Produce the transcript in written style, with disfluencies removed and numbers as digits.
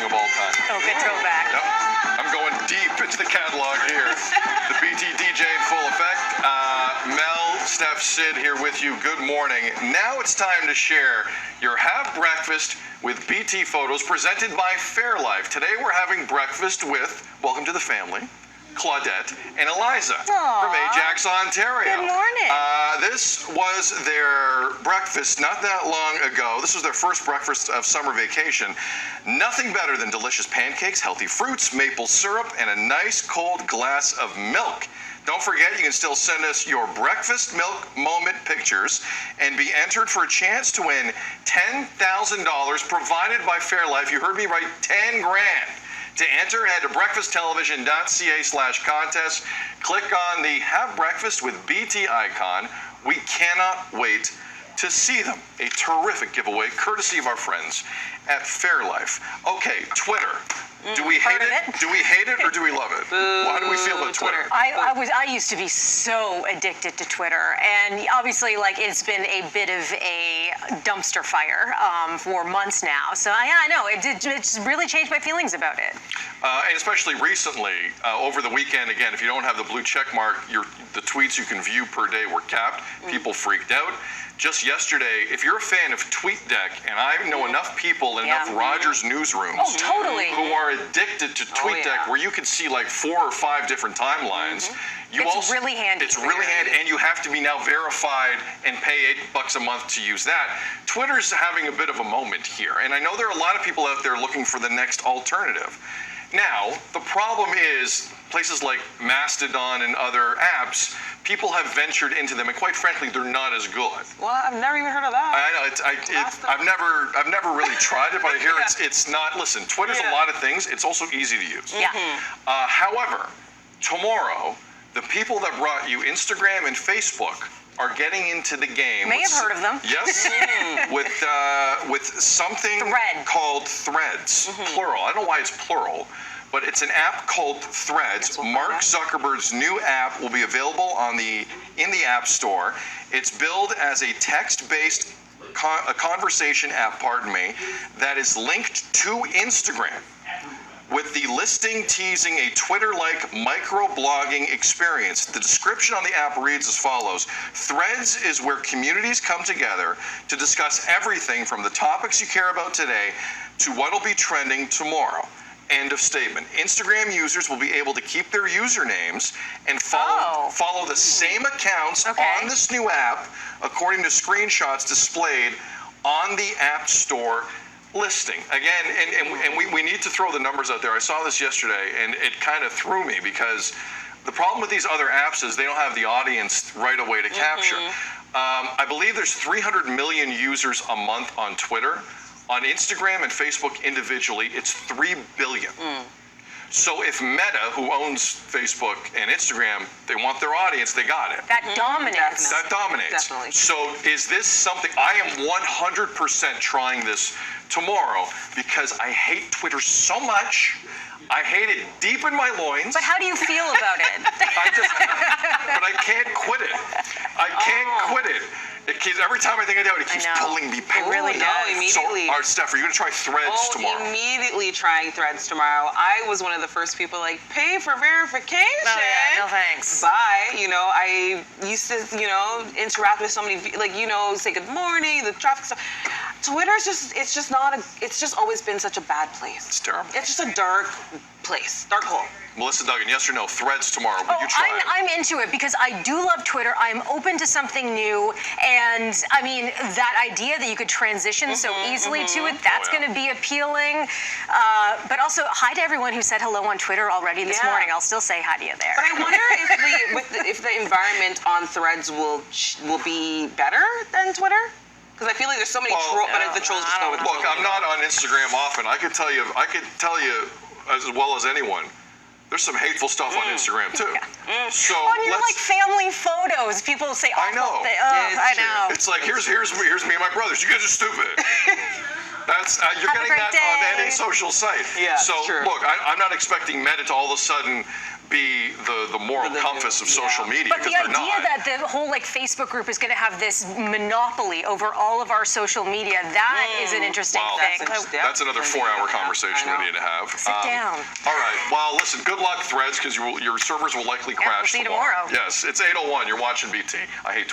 song of all time. Oh, good throwback. Yep. I'm going deep into the catalog here. The BT DJ in full effect. Mel, Steph, Sid here with you. Good morning. Now it's time to share your Have Breakfast with BT Photos presented by Fairlife. Today we're having breakfast with, welcome to the family, Claudette and Eliza from Ajax, Ontario. Good morning. This was their breakfast not that long ago. This was their first breakfast of summer vacation. Nothing better than delicious pancakes, healthy fruits, maple syrup, and a nice cold glass of milk. Don't forget, you can still send us your breakfast milk moment pictures and be entered for a chance to win $10,000 provided by Fairlife. You heard me right, 10 grand. To enter, head to breakfasttelevision.ca/contest. Click on the Have Breakfast with BT icon. We cannot wait to see them. A terrific giveaway, courtesy of our friends at Fairlife. Okay, Twitter. Do we hate it? Do we hate it or do we love it? How do we feel about Twitter? I used to be so addicted to Twitter, and obviously, like, it's been a bit of a dumpster fire for months now. So I know it's really changed my feelings about it. And especially recently, over the weekend, again, if you don't have the blue check mark, the tweets you can view per day were capped. People freaked out. Just yesterday, if you're a fan of TweetDeck, and I know enough people in enough Rogers newsrooms who are addicted to TweetDeck, where you can see like 4 or 5 different timelines. It's really handy. It's really handy, and you have to be now verified and pay $8 a month to use that. Twitter's having a bit of a moment here, and I know there are a lot of people out there looking for the next alternative. Now, the problem is places like Mastodon and other apps, people have ventured into them, and quite frankly, they're not as good. Well, I've never even heard of that. I know, I've never really tried it, but I hear it's not. Listen, Twitter's a lot of things. It's also easy to use. However, tomorrow, the people that brought you Instagram and Facebook are getting into the game. May have heard of them. Yes, with something called Threads, plural. I don't know why it's plural, but it's an app called Threads. Mark Zuckerberg's new app will be available in the App Store. It's billed as a text-based conversation app, that is linked to Instagram, with the listing teasing a Twitter-like micro-blogging experience. The description on the app reads as follows: Threads is where communities come together to discuss everything from the topics you care about today to what'll be trending tomorrow. End of statement. Instagram users will be able to keep their usernames and follow the same accounts on this new app, according to screenshots displayed on the App Store listing. Again, and we need to throw the numbers out there. I saw this yesterday, and it kind of threw me, because the problem with these other apps is they don't have the audience right away to capture. I believe there's 300 million users a month on Twitter. On Instagram and Facebook individually, it's 3 billion. So if Meta, who owns Facebook and Instagram, they want their audience, they got it. That dominates. That dominates. Definitely. So is this something, I am 100% trying this tomorrow, because I hate Twitter so much. I hate it deep in my loins. But how do you feel about it? But I can't quit it. I can't quit it. Every time I think I do it, it keeps pulling me back. It really does. Immediately. So, Steph, are you going to try Threads tomorrow? Immediately trying Threads tomorrow. I was one of the first people like, pay for verification. Oh, yeah, no thanks. Bye. I used to, interact with so many, say good morning, the traffic stuff. Twitter's it's just always been such a bad place. It's terrible. It's just a dark place, dark hole. Melissa Duggan, yes or no? Threads tomorrow. Will you try it? I'm into it, because I do love Twitter. I'm open to something new, and I mean, that idea that you could transition so easily to it, that's going to be appealing. But also, hi to everyone who said hello on Twitter already this morning. I'll still say hi to you there. But I wonder if the environment on Threads will be better than Twitter. Because I feel like there's so many trolls, but the trolls just go with. Look, I'm not on Instagram often. I could tell you as well as anyone, there's some hateful stuff on Instagram too. So like family photos. People say awful things. I know. It's like here's me and my brothers. You guys are stupid. That's you're Have a getting great that on day. any social site. Yeah, So true. look, I'm not expecting Meta to all of a sudden be the moral compass of social media. But the because they're idea not. that the whole like Facebook group is going to have this monopoly over all of our social media, that is an interesting Wow. thing. That's another 4-hour conversation we need to have. Sit down. All right. Well, listen. Good luck, Threads, because your servers will likely Yeah, we'll crash see you tomorrow. Yes, it's 8:01. You're watching BT. I hate.